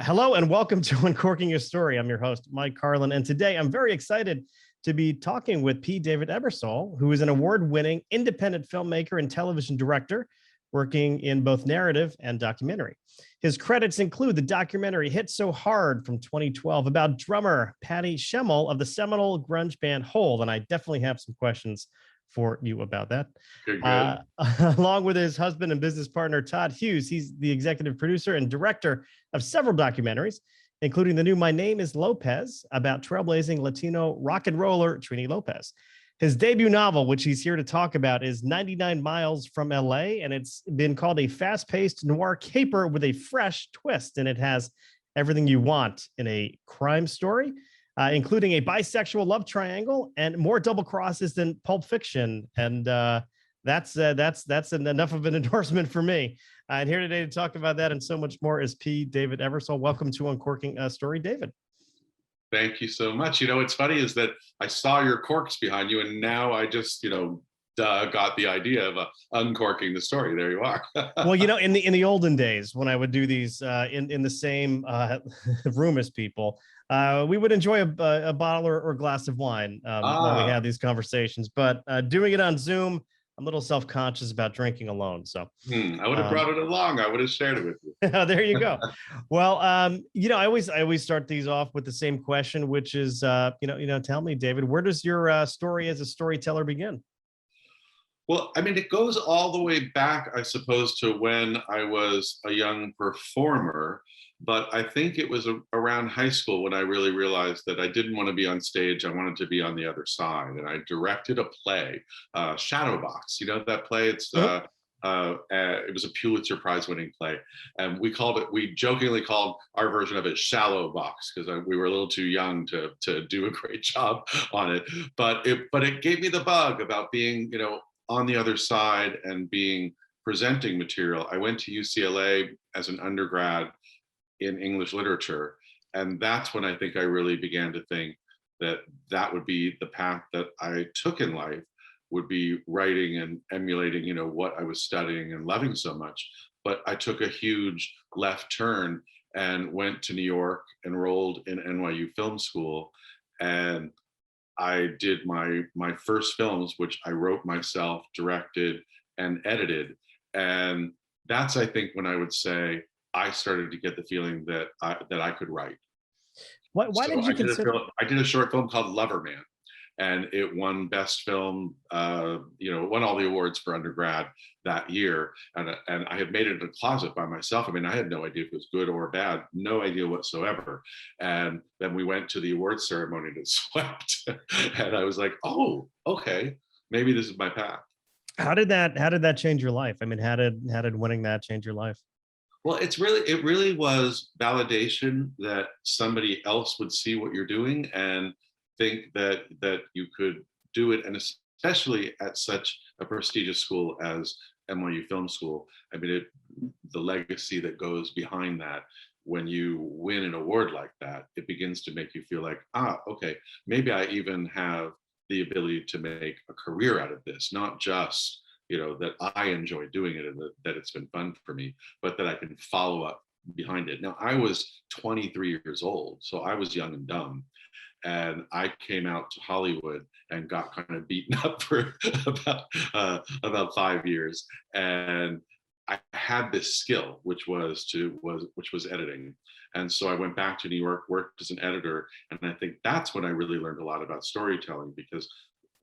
Hello and welcome to Uncorking Your Story. I'm your host, Mike Carlin, and today I'm very excited to be talking with P. David Ebersole, who is an award-winning independent filmmaker and television director working in both narrative and documentary. His credits include the documentary Hit So Hard from 2012 about drummer Patty Schemel of the seminal grunge band Hole, and I definitely have some questions for you about that. Good. Along with his husband and business partner, Todd Hughes, he's the executive producer and director of several documentaries, including the new My Name is Lopez about trailblazing Latino rock and roller Trini Lopez. His debut novel, which he's here to talk about, is 99 Miles from LA, and it's been called a fast-paced noir caper with a fresh twist, and it has everything you want in a crime story, including a bisexual love triangle and more double crosses than Pulp Fiction. And that's enough of an endorsement for me. And here today to talk about that and so much more is P. David Ebersole. Welcome to Uncorking a Story, David. Thank you so much. You know, what's funny is that I saw your corks behind you, and now I just, got the idea of uncorking the story. There you are. Well, in the olden days when I would do these in the same room as people, we would enjoy a bottle or glass of wine when we had these conversations. But doing it on Zoom, I'm a little self-conscious about drinking alone. So I would have brought it along. I would have shared it with you. There you go. Well, I always start these off with the same question, which is, tell me, David, where does your story as a storyteller begin? Well, I mean, it goes all the way back, I suppose, to when I was a young performer. But I think it was around high school when I really realized that I didn't want to be on stage. I wanted to be on the other side. And I directed a play, Shadowbox. You know that play? It was a Pulitzer Prize winning play. And we jokingly called our version of it Shallow Box because we were a little too young to do a great job on it. But it gave me the bug about being, on the other side and presenting material. I went to UCLA as an undergrad in English literature. And that's when I think I really began to think that would be the path that I took in life, would be writing and emulating, what I was studying and loving so much. But I took a huge left turn and went to New York, enrolled in NYU Film School, and I did my first films, which I wrote myself, directed, and edited. And that's, I think, when I would say I started to get the feeling that I could write. Why did you consider? I did a short film called Loverman, and it won Best Film. It won all the awards for undergrad that year. And I had made it in a closet by myself. I mean, I had no idea if it was good or bad, no idea whatsoever. And then we went to the awards ceremony and it swept. And I was like, oh, okay, maybe this is my path. How did that change your life? I mean, how did winning that change your life? Well, it really was validation that somebody else would see what you're doing and think that you could do it, and especially at such a prestigious school as NYU Film School. I mean, the legacy that goes behind that, when you win an award like that, it begins to make you feel like, okay, maybe I even have the ability to make a career out of this, not just that I enjoy doing it and that it's been fun for me, but that I can follow up behind it. Now, I was 23 years old, so I was young and dumb. And I came out to Hollywood and got kind of beaten up for about 5 years. And I had this skill, which was editing. And so I went back to New York, worked as an editor. And I think that's when I really learned a lot about storytelling, because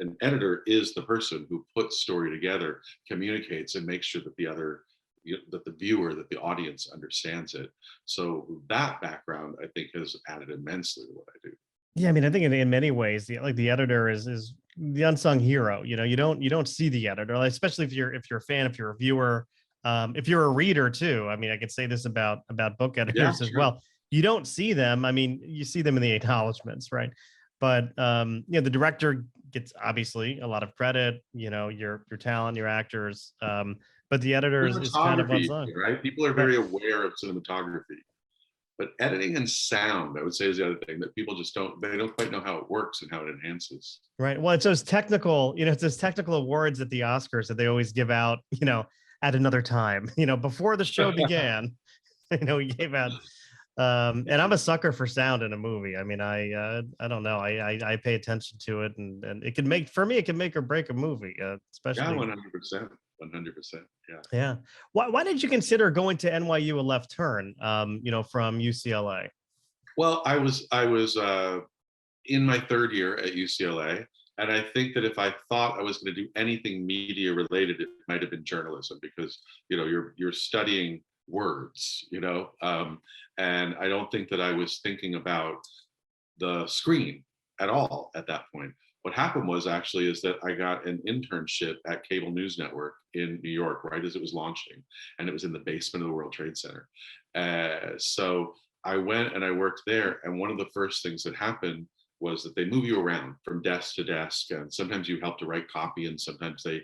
an editor is the person who puts story together, communicates, and makes sure that the viewer, that the audience understands it. So that background, I think, has added immensely to what I do. Yeah, I mean, I think in many ways, the editor is the unsung hero. You don't see the editor, especially if you're a fan, if you're a viewer, if you're a reader too. I mean, I could say this about book editors as well. You don't see them. I mean, you see them in the acknowledgments, right? But the director gets obviously a lot of credit. Your talent, your actors. But the editor is kind of unsung, right? People are very aware of cinematography. But editing and sound, I would say, is the other thing that people just don't quite know how it works and how it enhances. Right. Well, it's those technical awards at the Oscars that they always give out, at another time, before the show began, we gave out And I'm a sucker for sound in a movie. I mean, I don't know. I pay attention to it, and it can make, for me, it can make or break a movie, Yeah, especially. 100%. 100%. Yeah. Yeah. Why did you consider going to NYU a left turn? From UCLA. Well, I was in my third year at UCLA, and I think that if I thought I was going to do anything media related, it might have been journalism, because you're studying words, and I don't think that I was thinking about the screen at all at that point. What happened was actually is that I got an internship at Cable News Network in New York right as it was launching, and it was in the basement of the World Trade Center. So I went and I worked there, and one of the first things that happened was that they move you around from desk to desk, and sometimes you help to write copy, and sometimes they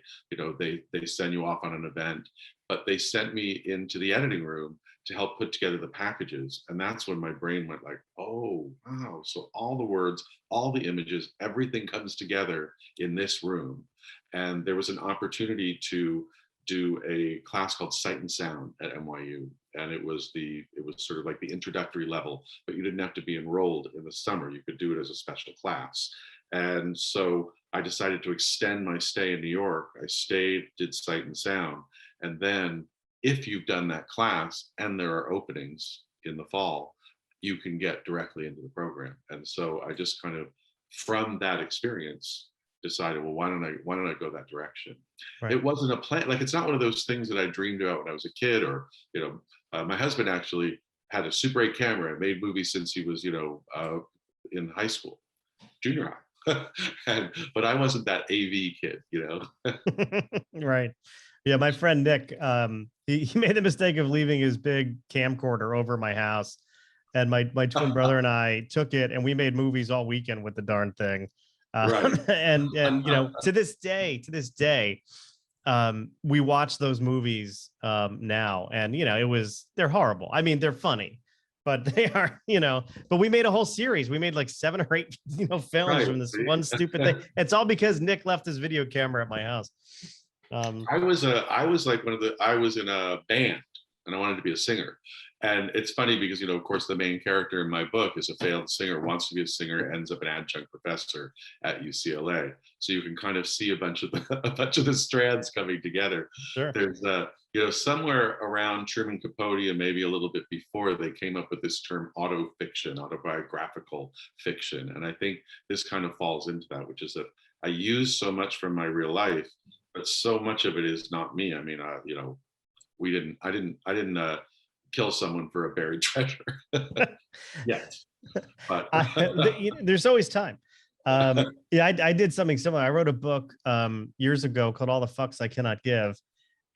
send you off on an event. But they sent me into the editing room to help put together the packages, and that's when my brain went like, oh wow, so all the words, all the images, everything comes together in this room. And there was an opportunity to do a class called Sight and Sound at NYU, and it was sort of like the introductory level, but you didn't have to be enrolled in the summer. You could do it as a special class. And so I decided to extend my stay in New York. I stayed, did Sight and Sound, and then if you've done that class and there are openings in the fall, you can get directly into the program. And so I just kind of, from that experience, decided, well, why don't I go that direction? Right. It wasn't a plan. Like, it's not one of those things that I dreamed about when I was a kid, or, my husband actually had a Super 8 camera and made movies since he was, in high school, junior high. But I wasn't that AV kid, Right. Yeah, my friend Nick, he made the mistake of leaving his big camcorder over my house, and my twin brother and I took it, and we made movies all weekend with the darn thing. Right. And to this day, we watch those movies now, and they're horrible. I mean, they're funny, but they are, but we made a whole series. We made like 7 or 8, films Right. from this one stupid thing. It's all because Nick left his video camera at my house. I was in a band, and I wanted to be a singer. And it's funny because, of course, the main character in my book is a failed singer, wants to be a singer, ends up an adjunct professor at UCLA. So you can kind of see a bunch of the strands coming together. Sure. There's somewhere around Truman Capote, and maybe a little bit before, they came up with this term autofiction, autobiographical fiction. And I think this kind of falls into that, which is that I use so much from my real life, but so much of it is not me. I mean, I didn't kill someone for a buried treasure yet, but there's always time. Yeah, I did something similar. I wrote a book years ago called All the Fucks I Cannot Give,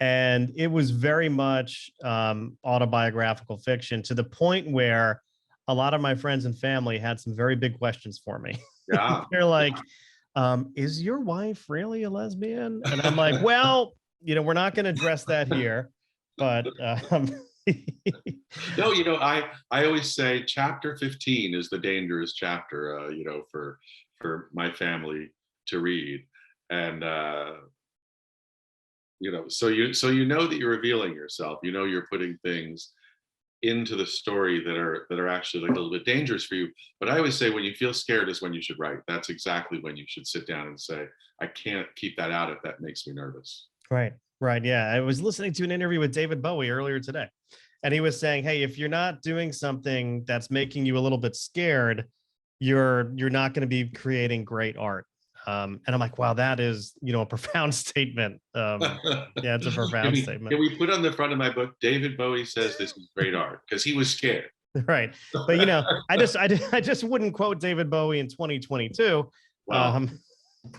and it was very much autobiographical fiction, to the point where a lot of my friends and family had some very big questions for me. Yeah. They're like, is your wife really a lesbian? And I'm like, well, we're not going to address that here, but no, I always say chapter 15 is the dangerous chapter, for my family to read. And so you know that you're revealing yourself, you're putting things into the story that are actually like a little bit dangerous for you. But I always say, when you feel scared is when you should write. That's exactly when you should sit down and say, I can't keep that out if that makes me nervous. Right. Yeah, I was listening to an interview with David Bowie earlier today, and he was saying, hey, if you're not doing something that's making you a little bit scared, you're not going to be creating great art. And I'm like, wow, that is, a profound statement. Yeah, it's a profound statement. Can we put on the front of my book, David Bowie says this is great art, because he was scared. Right. But, I just wouldn't quote David Bowie in 2022. Wow.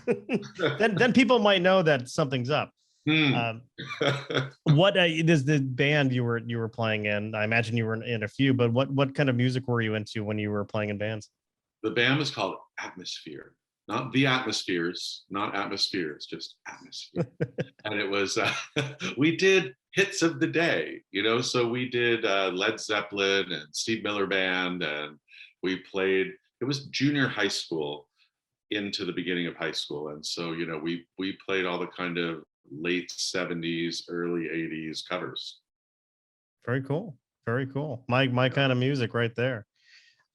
Then people might know that something's up. What is the band you were playing in? I imagine you were in a few, but what kind of music were you into when you were playing in bands? The band was called Atmosphere. Not the atmospheres, not atmospheres, just Atmosphere. And it was, we did hits of the day, so we did Led Zeppelin and Steve Miller Band, and we played, it was junior high school into the beginning of high school. And so, we played all the kind of late 70s, early 80s covers. Very cool. Very cool. My kind of music right there.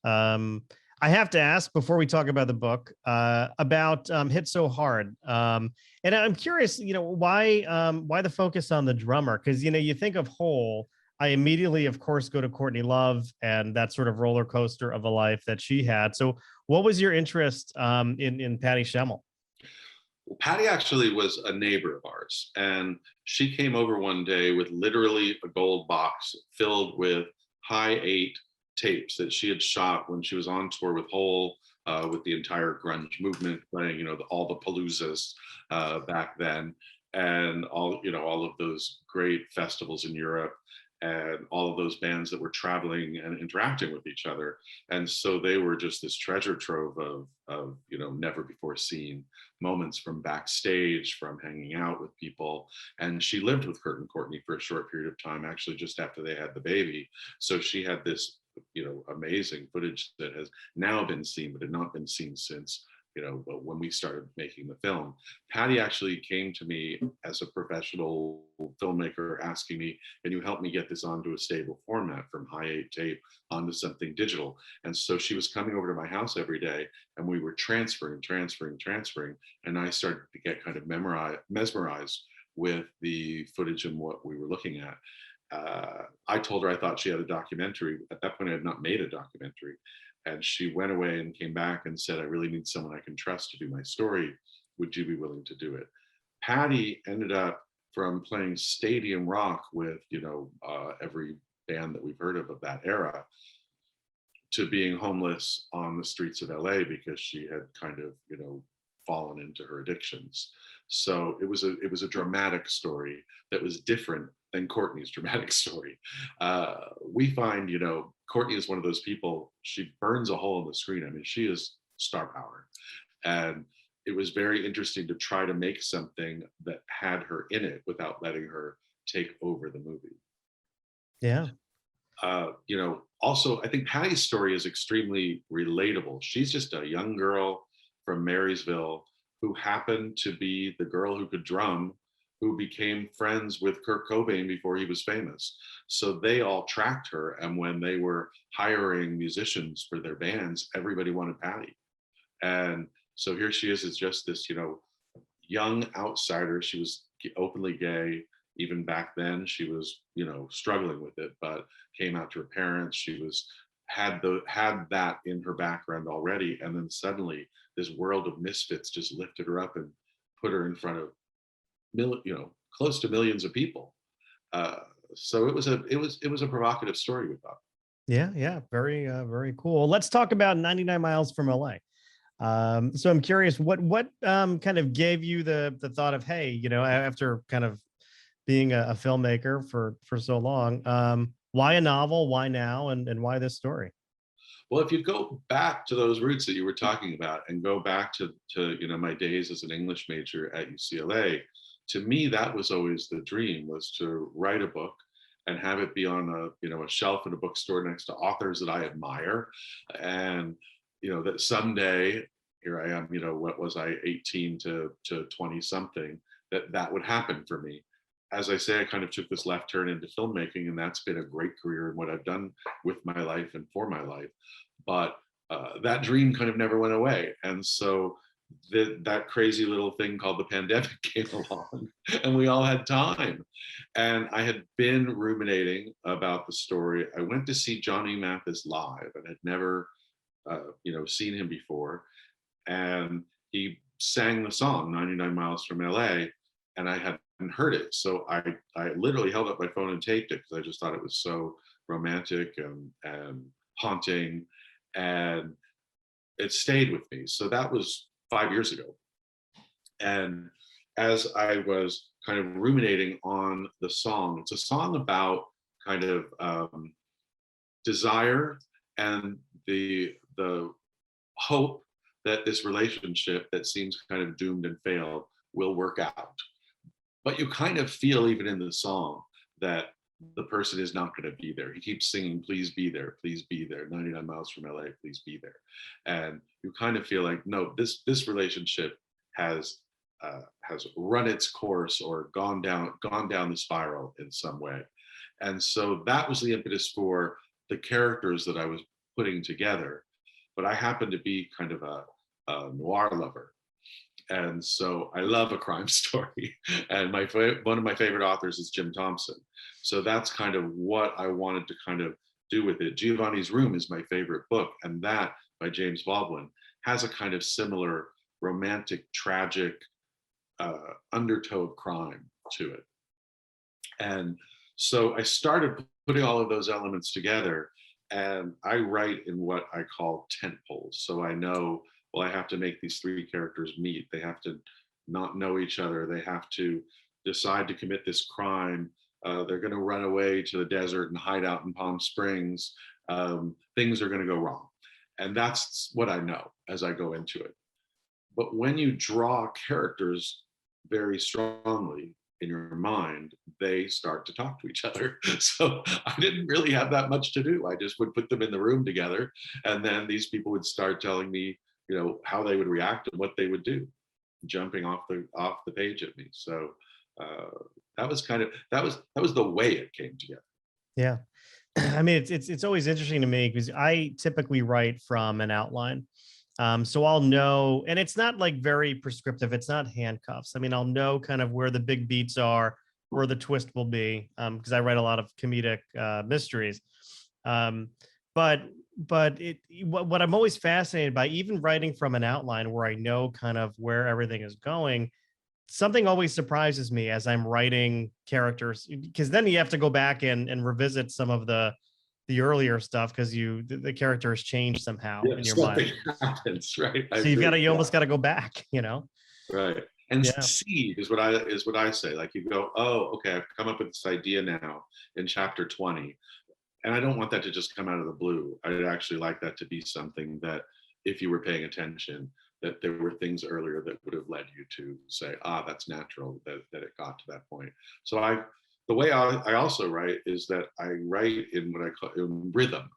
Um, I have to ask before we talk about the book about Hit So Hard. And I'm curious, why the focus on the drummer? Because you think of Hole, I immediately, of course, go to Courtney Love and that sort of roller coaster of a life that she had. So, what was your interest in Patty Schemel? Well, Patty actually was a neighbor of ours, and she came over one day with literally a gold box filled with high eight tapes that she had shot when she was on tour with Hole, with the entire grunge movement playing, all the paloozas back then, and all of those great festivals in Europe, and all of those bands that were traveling and interacting with each other. And so they were just this treasure trove of never before seen moments from backstage, from hanging out with people. And she lived with Kurt and Courtney for a short period of time, actually just after they had the baby. So she had this amazing footage that has now been seen but had not been seen since when we started making the film. Patty actually came to me as a professional filmmaker asking me, can you help me get this onto a stable format from high eight tape onto something digital? And so she was coming over to my house every day, and we were transferring, and I started to get kind of mesmerized with the footage and what we were looking at. I told her I thought she had a documentary. At that point, I had not made a documentary. And she went away and came back and said, I really need someone I can trust to do my story. Would you be willing to do it? Patty ended up from playing stadium rock with, every band that we've heard of that era, to being homeless on the streets of LA because she had kind of, fallen into her addictions. So it was a dramatic story that was different than Courtney's dramatic story. We find, Courtney is one of those people, she burns a hole in the screen. I mean, she is star power. And it was very interesting to try to make something that had her in it without letting her take over the movie. Yeah. Also, I think Patty's story is extremely relatable. She's just a young girl from Marysville who happened to be the girl who could drum, who became friends with Kurt Cobain before he was famous. So they all tracked her. And when they were hiring musicians for their bands, everybody wanted Patty. And so here she is just this, young outsider. She was openly gay. Even back then, she was, struggling with it, but came out to her parents. She had that in her background already. And then suddenly this world of misfits just lifted her up and put her in front of close to millions of people. So it was a provocative story, we thought. Yeah, very very cool. Let's talk about 99 Miles from LA. So I'm curious, what kind of gave you the thought of, hey, after kind of being a filmmaker for so long, why a novel, why now, and why this story? Well, if you go back to those roots that you were talking about and go back to my days as an English major at UCLA, to me that was always the dream, was to write a book and have it be on a shelf in a bookstore next to authors that I admire, and that someday, here I am, what was I, 18 to 20 something, that would happen for me. As I say, I kind of took this left turn into filmmaking, and that's been a great career in what I've done with my life and for my life. But that dream kind of never went away. And so that crazy little thing called the pandemic came along, and we all had time. And I had been ruminating about the story. I went to see Johnny Mathis live and had never, seen him before. And he sang the song 99 Miles from LA, and I hadn't heard it. So I literally held up my phone and taped it because I just thought it was so romantic and haunting, and it stayed with me. So that was 5 years ago. And as I was kind of ruminating on the song, it's a song about kind of desire and the hope that this relationship that seems kind of doomed and failed will work out. But you kind of feel, even in the song, that the person is not going to be there. He keeps singing, please be there, 99 miles from LA, please be there. And you kind of feel like, no, this relationship has run its course or gone down the spiral in some way. And so that was the impetus for the characters that I was putting together. But I happen to be kind of a noir lover. And so I love a crime story. And one of my favorite authors is Jim Thompson. So that's kind of what I wanted to kind of do with it. Giovanni's Room is my favorite book. And that, by James Baldwin, has a kind of similar romantic, tragic undertow of crime to it. And so I started putting all of those elements together, and I write in what I call tent poles. So I know, well, I have to make these three characters meet. They have to not know each other. They have to decide to commit this crime. They're going to run away to the desert and hide out in Palm Springs. Things are going to go wrong. And that's what I know as I go into it. But when you draw characters very strongly in your mind, they start to talk to each other. So I didn't really have that much to do. I just would put them in the room together, and then these people would start telling me, you know, how they would react and what they would do, jumping off the page at me. So that was the way it came together. Yeah. I mean, it's always interesting to me because I typically write from an outline. So I'll know, and it's not like very prescriptive. It's not handcuffs. I mean, I'll know kind of where the big beats are, where the twist will be, because I write a lot of comedic mysteries. But what I'm always fascinated by, even writing from an outline where I know kind of where everything is going, something always surprises me as I'm writing characters, because then you have to go back and revisit some of the earlier stuff because the character has changed somehow in your mind. Happens, right? So you almost got to go back, you know? Right. And seed is what I say. Like you go, oh, okay, I've come up with this idea now in chapter 20. And I don't want that to just come out of the blue. I'd actually like that to be something that, if you were paying attention, that there were things earlier that would have led you to say, that's natural that it got to that point. So the way I also write is that I write in what I call in rhythm.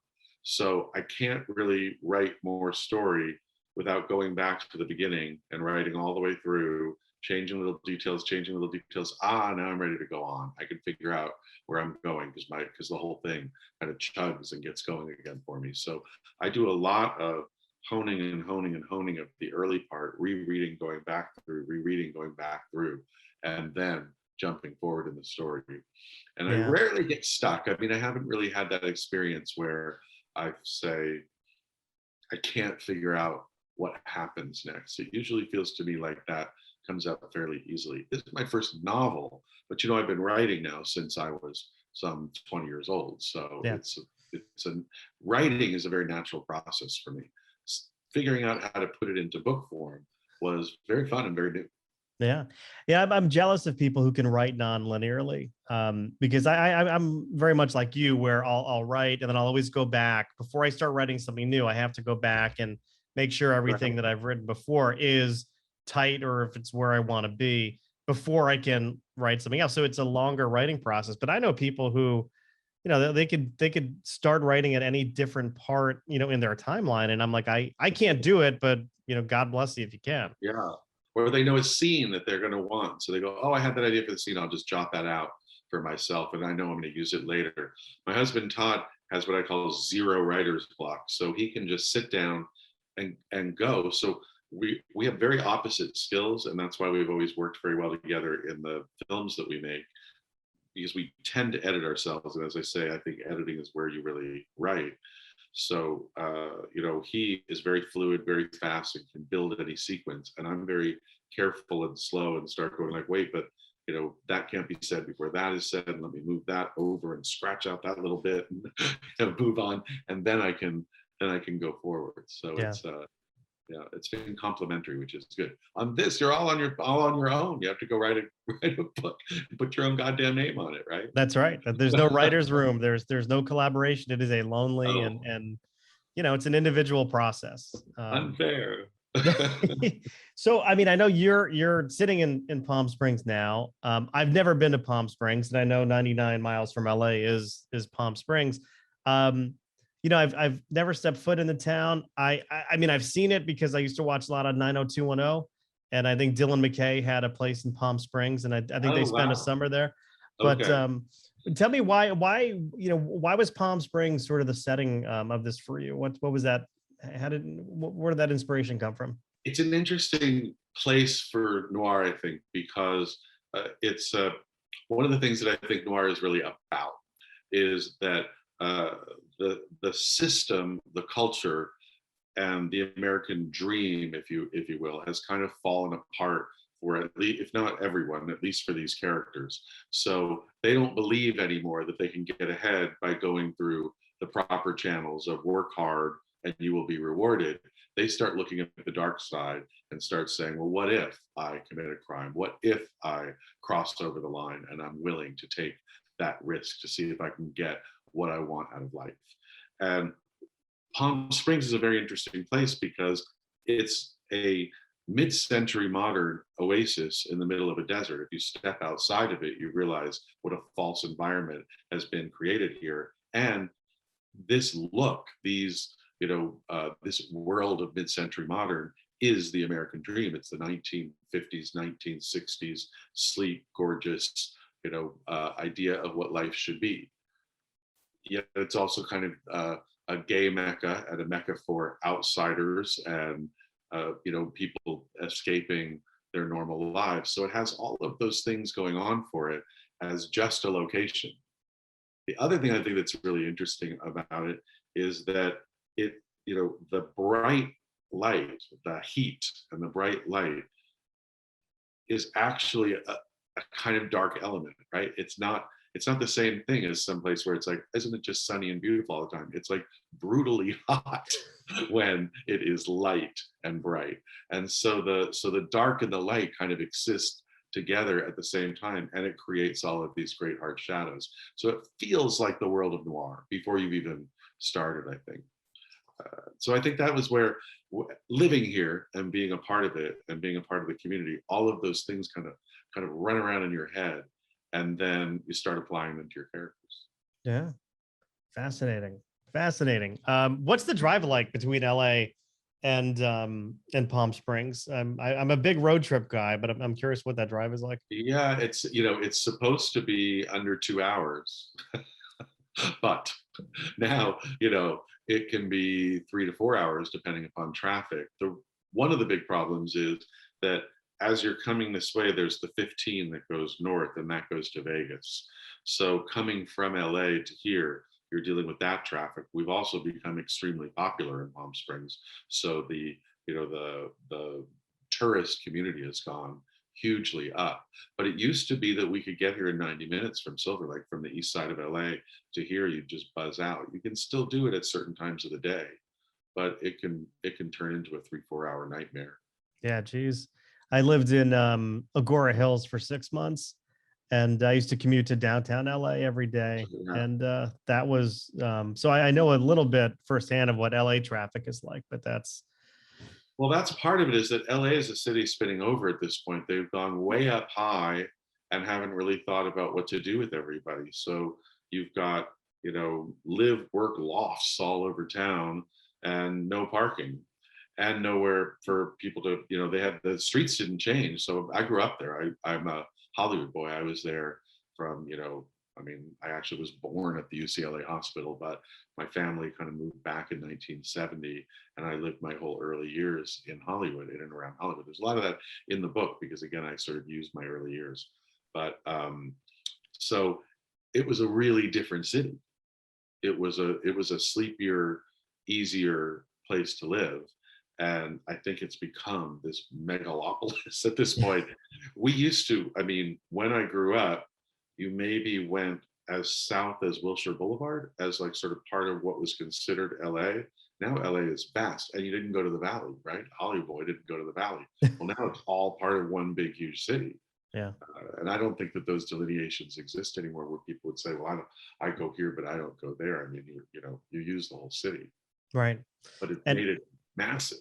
So I can't really write more story without going back to the beginning and writing all the way through, changing little details. Now I'm ready to go on. I can figure out where I'm going because the whole thing kind of chugs and gets going again for me. So I do a lot of honing of the early part, rereading, going back through, and then jumping forward in the story. And I rarely get stuck. I mean, I haven't really had that experience where I say, I can't figure out what happens next. It usually feels to me like that comes out fairly easily. This is my first novel, but you know, I've been writing now since I was some 20 years old. So writing is a very natural process for me. Figuring out how to put it into book form was very fun and very new. Yeah. I'm jealous of people who can write non-linearly, because I'm very much like you, where I'll write and then I'll always go back before I start writing something new. I have to go back and make sure everything that I've written before is tight, or if it's where I want to be, before I can write something else. So it's a longer writing process. But I know people who, you know, they could start writing at any different part, you know, in their timeline, and I'm like, I can't do it, but you know, God bless you if you can. Yeah. Or they know a scene that they're going to want. So they go, oh, I had that idea for the scene. I'll just jot that out for myself. And I know I'm going to use it later. My husband, Todd, has what I call zero writer's block. So he can just sit down and go. So we have very opposite skills. And that's why we've always worked very well together in the films that we make, because we tend to edit ourselves. And as I say, I think editing is where you really write. So, you know, he is very fluid, very fast, and can build any sequence. And I'm very careful and slow and start going like, wait, but, you know, that can't be said before that is said. Let me move that over and scratch out that little bit and you know, move on. And then I can go forward. So it's been complimentary, which is good. On this, you're all on your own. You have to go write a book and put your own goddamn name on it, right? That's right. There's no writer's room. There's no collaboration. It is a lonely and you know, it's an individual process. Unfair. So I mean, I know you're sitting in Palm Springs now. I've never been to Palm Springs, and I know 99 miles from LA is Palm Springs. You know, I've never stepped foot in the town. I mean, I've seen it because I used to watch a lot of 90210, and I think Dylan McKay had a place in Palm Springs, and I think they spent a summer there. But Tell me why was Palm Springs sort of the setting of this for you? What was that? Where did that inspiration come from? It's an interesting place for noir, I think, because it's one of the things that I think noir is really about is that uh, the system, the culture, and the American dream, if you will, has kind of fallen apart for at least, if not everyone, at least for these characters. So they don't believe anymore that they can get ahead by going through the proper channels of work hard and you will be rewarded. They start looking at the dark side and start saying, well, what if I commit a crime? What if I crossed over the line and I'm willing to take that risk to see if I can get what I want out of life? And Palm Springs is a very interesting place because it's a mid-century modern oasis in the middle of a desert. If you step outside of it, you realize what a false environment has been created here. And this look, this world of mid-century modern is the American dream. It's the 1950s, 1960s, sleek, gorgeous, idea of what life should be. Yet it's also kind of a gay mecca and a mecca for outsiders and people escaping their normal lives. So it has all of those things going on for it as just a location. The other thing I think that's really interesting about it is that the bright light, the heat and the bright light is actually a kind of dark element, right? It's not the same thing as someplace where it's like, isn't it just sunny and beautiful all the time? It's like brutally hot when it is light and bright. And so the dark and the light kind of exist together at the same time, and it creates all of these great hard shadows. So it feels like the world of noir before you've even started, I think. So I think that was where living here and being a part of it and being a part of the community, all of those things kind of run around in your head, and then you start applying them to your characters. Yeah, fascinating. What's the drive like between LA and Palm Springs? I'm a big road trip guy, but I'm curious what that drive is like. Yeah, it's supposed to be under 2 hours, but now it can be 3 to 4 hours depending upon traffic. One of the big problems is that as you're coming this way, there's the 15 that goes north, and that goes to Vegas. So coming from LA to here, you're dealing with that traffic. We've also become extremely popular in Palm Springs. So the tourist community has gone hugely up. But it used to be that we could get here in 90 minutes from Silver Lake, from the east side of LA to here, you just buzz out. You can still do it at certain times of the day, but it can turn into a 3-4 hour nightmare. Yeah, geez. I lived in Agora Hills for 6 months, and I used to commute to downtown LA every day. Yeah. And that was so I know a little bit firsthand of what LA traffic is like, but that's part of it, is that LA is a city spinning over at this point. They've gone way up high and haven't really thought about what to do with everybody. So you've got, live, work lofts all over town and no parking and nowhere for people to, the streets didn't change. So I grew up there. I'm a Hollywood boy. I was there from, I actually was born at the UCLA hospital, but my family kind of moved back in 1970, and I lived my whole early years in Hollywood, in and around Hollywood. There's a lot of that in the book because, again, I sort of used my early years. But so it was a really different city. It was a sleepier, easier place to live. And I think it's become this megalopolis at this point. We used to, when I grew up, you maybe went as south as Wilshire Boulevard as like sort of part of what was considered LA. Now LA is vast, and you didn't go to the valley, right? Hollywood boy didn't go to the valley. Well, now it's all part of one big, huge city. Yeah. And I don't think that those delineations exist anymore, where people would say, well, I go here, but I don't go there. You use the whole city. Right. But it made it massive.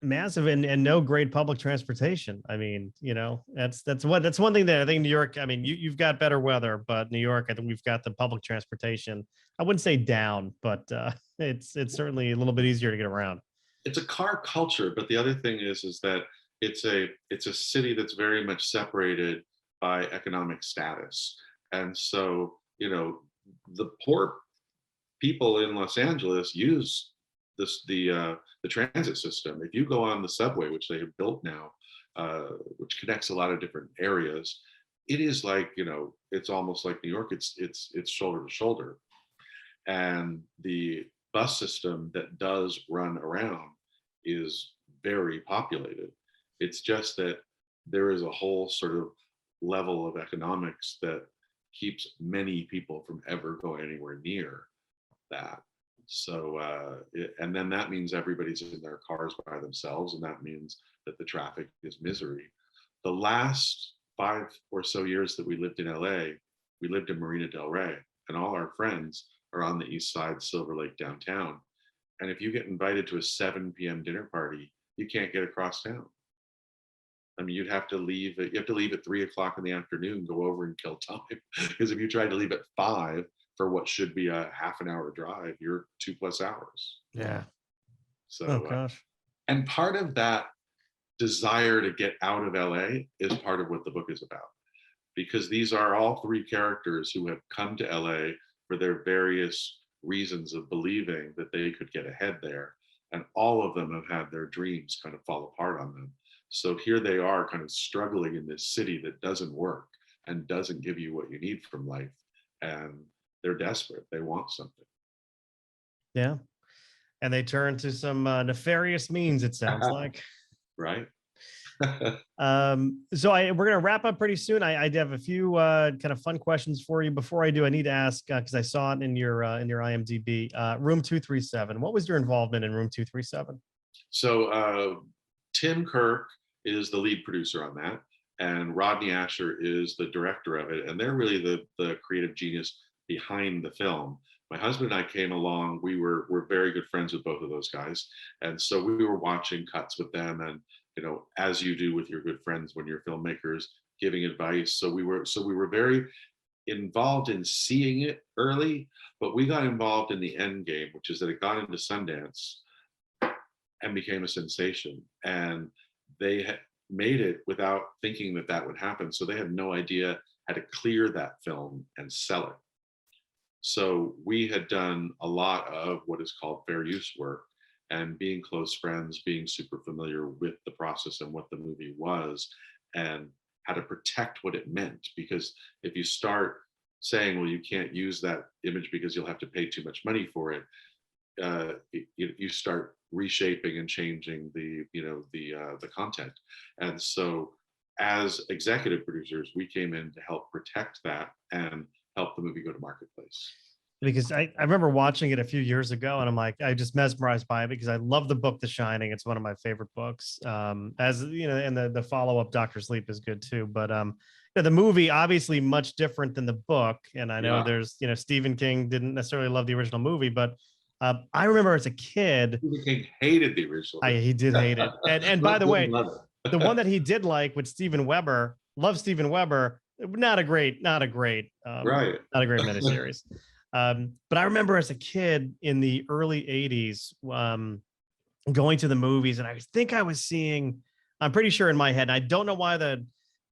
And no great public transportation. That's one thing that I think New York, you've got better weather, but New York, I think we've got the public transportation, I wouldn't say down, but it's certainly a little bit easier to get around. It's a car culture, but the other thing is that it's a city that's very much separated by economic status. And so you know, the poor people in Los Angeles use the transit system. If you go on the subway, which they have built now, which connects a lot of different areas, it is like, you know, it's almost like New York. It's shoulder to shoulder, and the bus system that does run around is very populated. It's just that there is a whole sort of level of economics that keeps many people from ever going anywhere near that. So, and then that means everybody's in their cars by themselves, and that means that the traffic is misery. The last 5 or so years that we lived in LA, we lived in Marina Del Rey, and all our friends are on the east side, Silver Lake downtown. And if you get invited to a 7 p.m. dinner party, you can't get across town. I mean, you have to leave at 3 o'clock in the afternoon, go over and kill time. Because if you tried to leave at 5 for what should be a half an hour drive, you're 2+ hours. Yeah. So, oh gosh. And part of that desire to get out of LA is part of what the book is about, because these are all 3 characters who have come to LA for their various reasons of believing that they could get ahead there. And all of them have had their dreams kind of fall apart on them. So here they are kind of struggling in this city that doesn't work and doesn't give you what you need from life. And they're desperate. They want something. Yeah. And they turn to some nefarious means, it sounds like. Right. So we're going to wrap up pretty soon. I have a few kind of fun questions for you. Before I do, I need to ask, because I saw it in your IMDb, Room 237. What was your involvement in Room 237? So Tim Kirk is the lead producer on that, and Rodney Asher is the director of it. And they're really the creative genius behind the film. My husband and I came along. We're very good friends with both of those guys. And so we were watching cuts with them, and, you know, as you do with your good friends when you're filmmakers, giving advice. So we were very involved in seeing it early, but we got involved in the end game, which is that it got into Sundance and became a sensation. And they had made it without thinking that that would happen. So they had no idea how to clear that film and sell it. So we had done a lot of what is called fair use work, and being close friends, being super familiar with the process and what the movie was and how to protect what it meant. Because if you start saying, well, you can't use that image because you'll have to pay too much money for it, you start reshaping and changing the content. And so as executive producers, we came in to help protect that and help the movie go to marketplace. Because I remember watching it a few years ago, and I'm like, I just mesmerized by it because I love the book, The Shining. It's one of my favorite books. As you know, and the follow-up Doctor Sleep is good too. But the movie obviously much different than the book. And I know there's, Stephen King didn't necessarily love the original movie, but I remember as a kid, Stephen King hated the original. He did hate it. And by the way, the one that he did like with Steven Weber, love Steven Weber, not a great miniseries. But I remember as a kid in the early 80s going to the movies, and I think I was seeing, I'm pretty sure in my head, and I don't know why the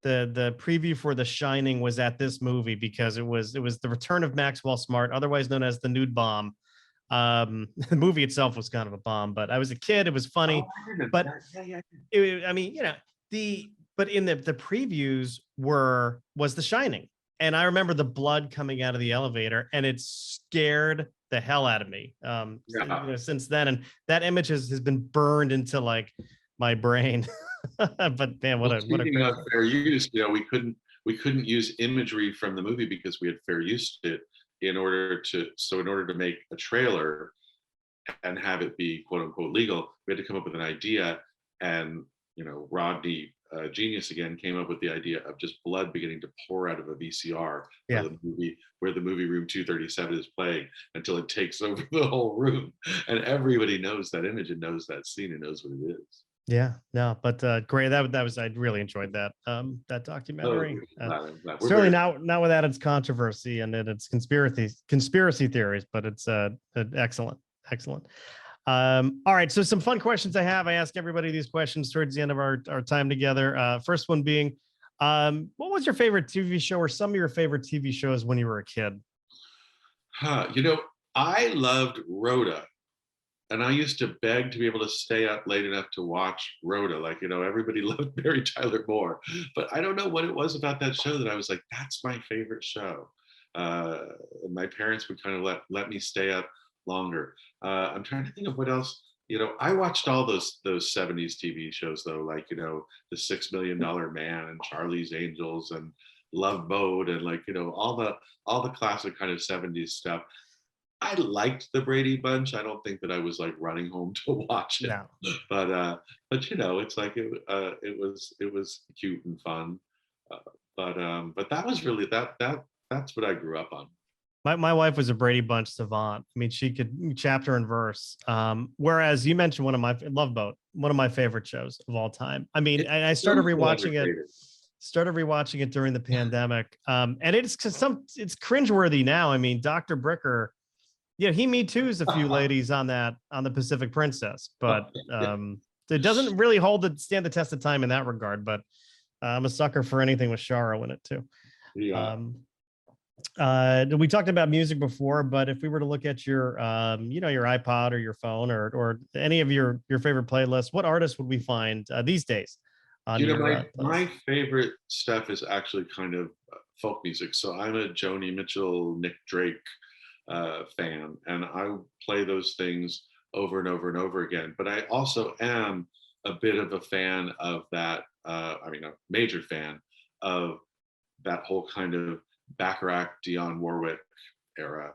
preview for The Shining was at this movie, because it was the return of Maxwell Smart, otherwise known as the nude bomb. The movie itself was kind of a bomb, but I was a kid. It was funny, but but in the previews was The Shining. And I remember the blood coming out of the elevator, and it scared the hell out of me. Since then, and that image has been burned into like my brain. But man, what a fair use. We couldn't use imagery from the movie because we had fair used it in order to make a trailer and have it be quote unquote legal. We had to come up with an idea, and Rodney, genius again, came up with the idea of just blood beginning to pour out of a VCR where the movie Room 237 is playing, until it takes over the whole room, and everybody knows that image and knows that scene and knows what it is. Yeah, no, but great. That was, I really enjoyed that documentary. Certainly not without its controversy and its conspiracy theories, but it's excellent. All right, so some fun questions I have. I ask everybody these questions towards the end of our time together. First one being, what was your favorite TV show, or some of your favorite TV shows when you were a kid? You know, I loved Rhoda. And I used to beg to be able to stay up late enough to watch Rhoda. Like, you know, everybody loved Mary Tyler Moore. But I don't know what it was about that show that I was like, that's my favorite show. Uh, my parents would kind of let me stay up longer. I'm trying to think of what else. You know, I watched all those 70s TV shows though, like, you know, The $6 Million Man and Charlie's Angels and Love Boat and like, you know, all the classic kind of 70s stuff. I liked the Brady Bunch. I don't think that I was like running home to watch it, No. but you know, it's like it was cute and fun. Uh, but that was really that's what I grew up on. My wife was a Brady Bunch savant. I mean, she could chapter and verse. Whereas you mentioned one of my Love Boat, one of my favorite shows of all time. I mean, I started So rewatching it. underrated. Started rewatching it during the pandemic, and it's it's cringeworthy now. I mean, Dr. Bricker, yeah, he Me Too's a few ladies on the Pacific Princess, but Yeah, it doesn't really stand the test of time in that regard. But I'm a sucker for anything with Shara in it too. yeah. Um, we talked about music before, but if we were to look at your, your iPod or your phone or any of your favorite playlists, what artists would we find these days on You know, your my playlist? favorite stuff is actually kind of folk music. So I'm a Joni Mitchell, Nick Drake fan, and I play those things over and over and over again. But I also am a bit of a fan of that. I mean, a major fan of that whole kind of Bacharach, Dionne Warwick era.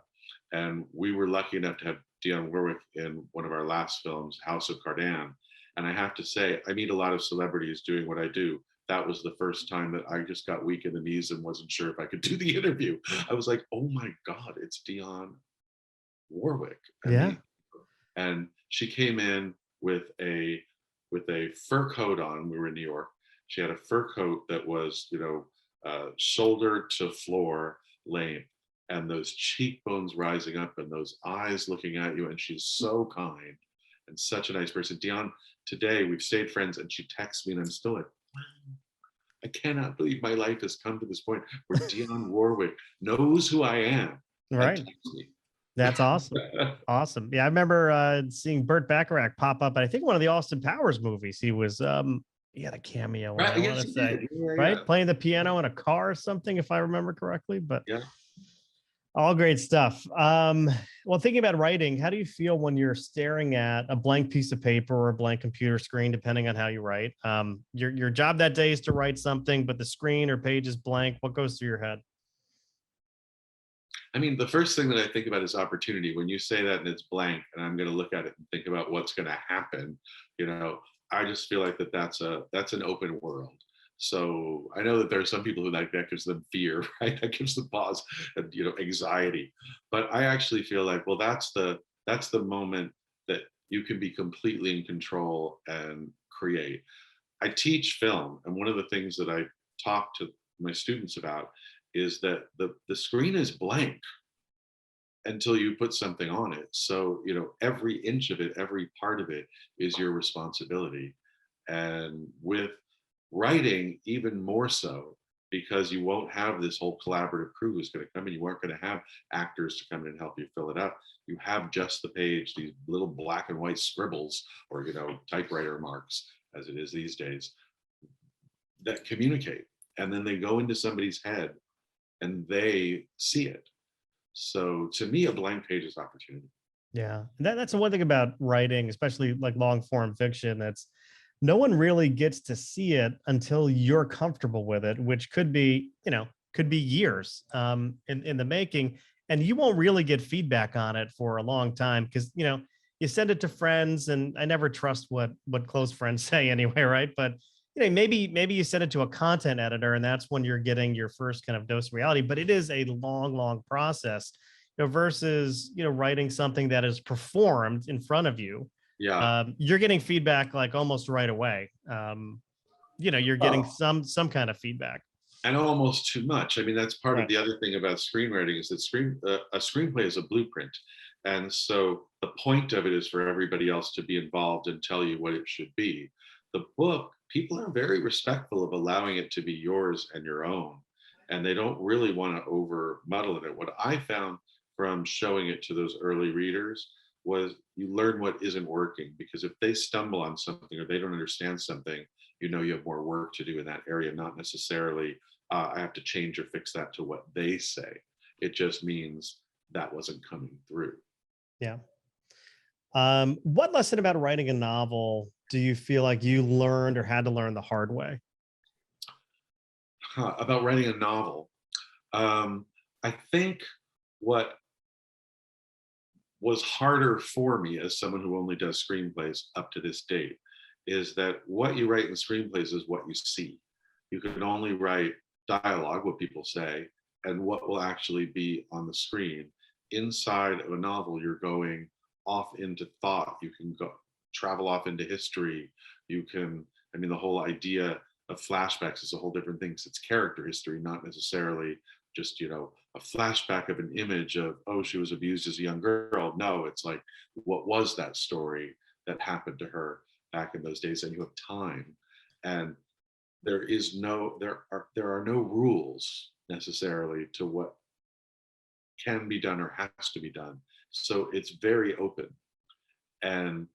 And we were lucky enough to have Dionne Warwick in one of our last films, House of Cardan. And I have to say, I meet a lot of celebrities doing what I do. That was the first time that I just got weak in the knees and wasn't sure if I could do the interview. I was like, oh my God, it's Dionne Warwick. Yeah. And she came in with a fur coat on. We were in New York. She had a fur coat that was, you know, shoulder to floor length, and those cheekbones rising up, and those eyes looking at you. And she's so kind and such a nice person. Dionne, today we've stayed friends, and she texts me, and I'm still like, wow, I cannot believe my life has come to this point where Dionne Warwick knows who I am and Right. texts me. That's awesome. Awesome. Yeah, I remember seeing Burt Bacharach pop up. I think one of the Austin Powers movies. He had a cameo in, Right? I I want guess to she say, did. Yeah, yeah, right? Playing the piano in a car or something, if I remember correctly. But yeah. all great stuff. Well, thinking about writing, how do you feel when you're staring at a blank piece of paper or a blank computer screen, depending on how you write? Your job that day is to write something, but the screen or page is blank. What goes through your head? I mean, the first thing that I think about is opportunity. When you say that and it's blank, and I'm going to look at it and think about what's going to happen, you know, I just feel like that's an open world. So I know that there are some people who like that gives them fear, right? That gives them pause and, you know, anxiety. But I actually feel like, well, that's the moment that you can be completely in control and create. I teach film, and one of the things that I talk to my students about is that the screen is blank until you put something on it. So, you know, every inch of it, every part of it is your responsibility. And with writing, even more so, because you won't have this whole collaborative crew who's going to come in. You aren't going to have actors to come in and help you fill it up. You have just the page, these little black and white scribbles, or, you know, typewriter marks, as it is these days, that communicate. And then they go into somebody's head and they see it. So to me, a blank page is opportunity. Yeah, that's the one thing about writing, especially like long form fiction. That's no one really gets to see it until you're comfortable with it, which could be, could be years in the making, and you won't really get feedback on it for a long time because you send it to friends, and I never trust what close friends say anyway, right? But maybe you send it to a content editor, and that's when you're getting your first kind of dose of reality. But it is a long process, versus writing something that is performed in front of you. Yeah. You're getting feedback like almost right away. You're getting Oh, some kind of feedback. and almost too much. I mean, that's part of Right. the other thing about screenwriting is that a screenplay is a blueprint. And so the point of it is for everybody else to be involved and tell you what it should be. The book, people are very respectful of allowing it to be yours and your own. And they don't really want to over muddle it. What I found from showing it to those early readers was you learn what isn't working, because if they stumble on something or they don't understand something, you have more work to do in that area, not necessarily I have to change or fix that to what they say. It just means that wasn't coming through. Yeah. What lesson about writing a novel do you feel like you learned or had to learn the hard way? About writing a novel. I think what was harder for me as someone who only does screenplays up to this date is that what you write in screenplays is what you see. You can only write dialogue, what people say, and what will actually be on the screen. Inside of a novel, you're going off into thought. You can go travel off into history. You can, the whole idea of flashbacks is a whole different thing. It's character history, not necessarily just, a flashback of an image of, oh, she was abused as a young girl. No, it's like, what was that story that happened to her back in those days? And you have time. And there are no rules necessarily to what can be done or has to be done. So it's very open. And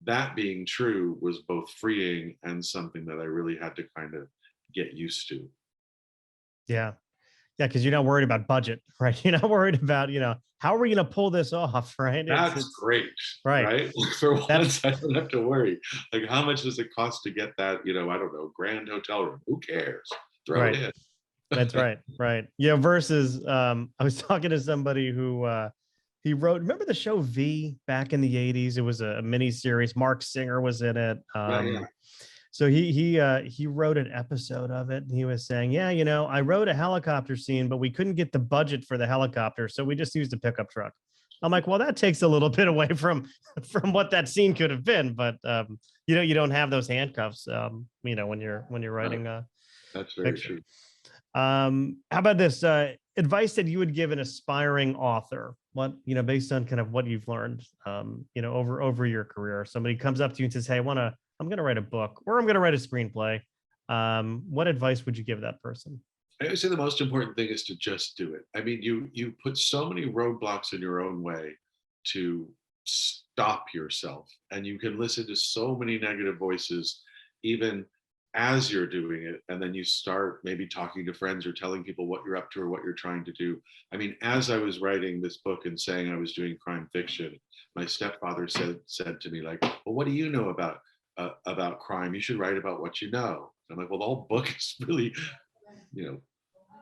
that being true was both freeing and something that I really had to kind of get used to. Yeah. Yeah, because you're not worried about budget, right? You're not worried about, how are we going to pull this off, right? That's great, right? For once, I don't have to worry. Like, how much does it cost to get that, I don't know, grand hotel room? Who cares? Throw it in. That's right. Right. Yeah. Versus, I was talking to somebody who he wrote. Remember the show V back in the '80s? It was a mini series. Mark Singer was in it. Yeah. So he wrote an episode of it, and he was saying, yeah, I wrote a helicopter scene, but we couldn't get the budget for the helicopter, so we just used a pickup truck. I'm like, well, that takes a little bit away from what that scene could have been, but you don't have those handcuffs, when you're writing that's very fiction. true. How about this advice that you would give an aspiring author? What, based on kind of what you've learned, over your career. Somebody comes up to you and says, hey, I'm going to write a book, or I'm going to write a screenplay. What advice would you give that person? I would say the most important thing is to just do it. You put so many roadblocks in your own way to stop yourself, and you can listen to so many negative voices, even as you're doing it. And then you start maybe talking to friends or telling people what you're up to or what you're trying to do. As I was writing this book and saying I was doing crime fiction, my stepfather said to me, like, well, what do you know about crime? You should write about what you know. And I'm like, well, the whole book is really,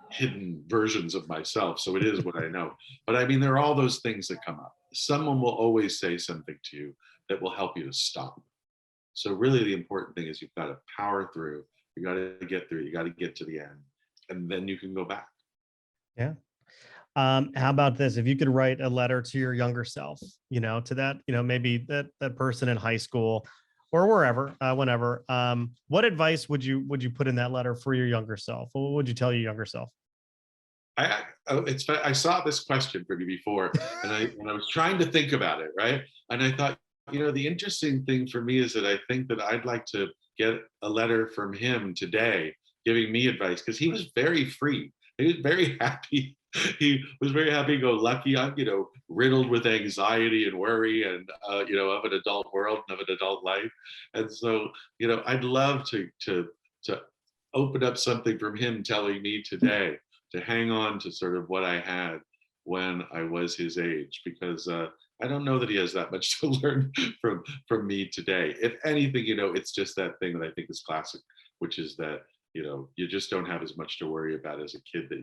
hidden versions of myself. So it is what I know. But there are all those things that come up. Someone will always say something to you that will help you to stop. So really the important thing is you've got to power through. You got to get through. You got to get to the end. And then you can go back. Yeah. How about this? If you could write a letter to your younger self, to that, maybe that person in high school or wherever, whenever, what advice would you put in that letter for your younger self? What would you tell your younger self? I saw this question from you before, and I was trying to think about it, right? And I thought, the interesting thing for me is that I think that I'd like to get a letter from him today giving me advice, because he was very free. He was very happy. He was very happy-go-lucky. I'm, riddled with anxiety and worry and, of an adult world and of an adult life. And so, I'd love to open up something from him telling me today to hang on to sort of what I had when I was his age, because I don't know that he has that much to learn from me today. If anything, it's just that thing that I think is classic, which is that you just don't have as much to worry about as a kid that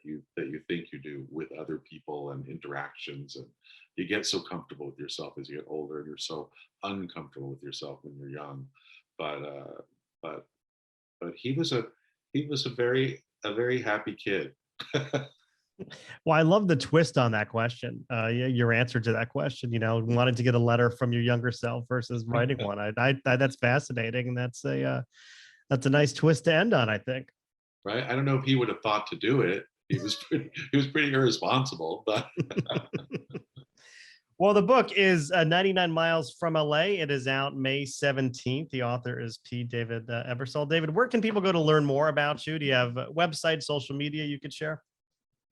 you think you do with other people and interactions, and you get so comfortable with yourself as you get older, and you're so uncomfortable with yourself when you're young. But he was a very happy kid. Well, I love the twist on that question. Your answer to that question, wanted to get a letter from your younger self versus writing one. I that's fascinating, and that's a nice twist to end on, I think. Right. I don't know if he would have thought to do it. He was pretty irresponsible, but. Well, the book is 99 Miles from LA. It is out May 17th. The author is P. David Ebersole. David, where can people go to learn more about you? Do you have a website, social media you could share?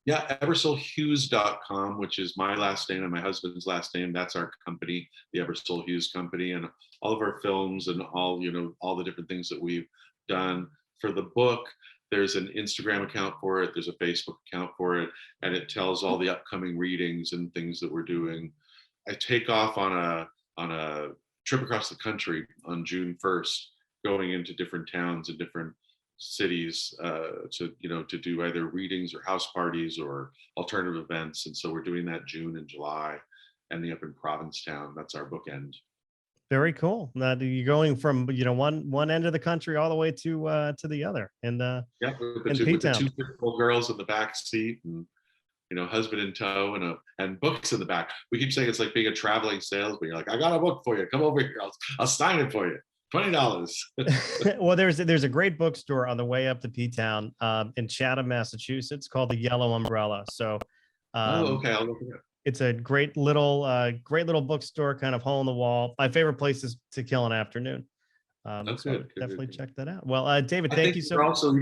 Yeah, EbersoleHughes.com, which is my last name and my husband's last name. That's our company, the Ebersole Hughes Company, and all of our films and all, all the different things that we've done. For the book, there's an Instagram account for it, there's a Facebook account for it, and it tells all the upcoming readings and things that we're doing. I take off on a trip across the country on June 1st, going into different towns and different cities to do either readings or house parties or alternative events. And so we're doing that June and July, ending up in Provincetown. That's our bookend. Very cool. You're going from one end of the country all the way to the other, and yeah, with the two beautiful girls in the back seat, and husband in tow, and books in the back. We keep saying it's like being a traveling salesman. You're like, I got a book for you. Come over here. I'll sign it for you. $20. Well, there's a great bookstore on the way up to P-Town in Chatham, Massachusetts, called the Yellow Umbrella. So, okay, I'll look at it. It's a great little bookstore, kind of hole in the wall. My favorite place is to kill an afternoon. That's so good. Definitely check that out. Well, David, thank you so much. Also,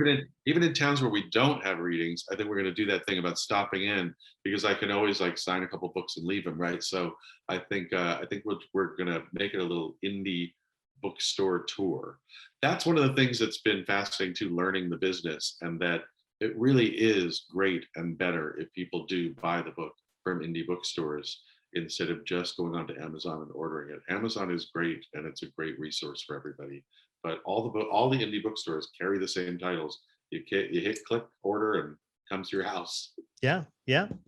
even in towns where we don't have readings, I think we're going to do that thing about stopping in, because I can always sign a couple books and leave them, right? So I think we're going to make it a little indie bookstore tour. That's one of the things that's been fascinating too, learning the business, and that it really is great and better if people do buy the book from indie bookstores instead of just going onto Amazon and ordering it. Amazon is great and it's a great resource for everybody, but all the indie bookstores carry the same titles. You hit click order and it comes to your house. Yeah,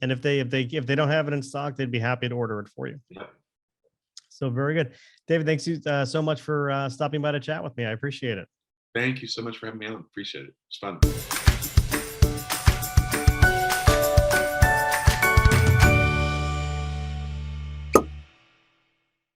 and if they don't have it in stock, they'd be happy to order it for you. Yeah. So very good, David. Thanks so much for stopping by to chat with me. I appreciate it. Thank you so much for having me on. Appreciate it. It's fun.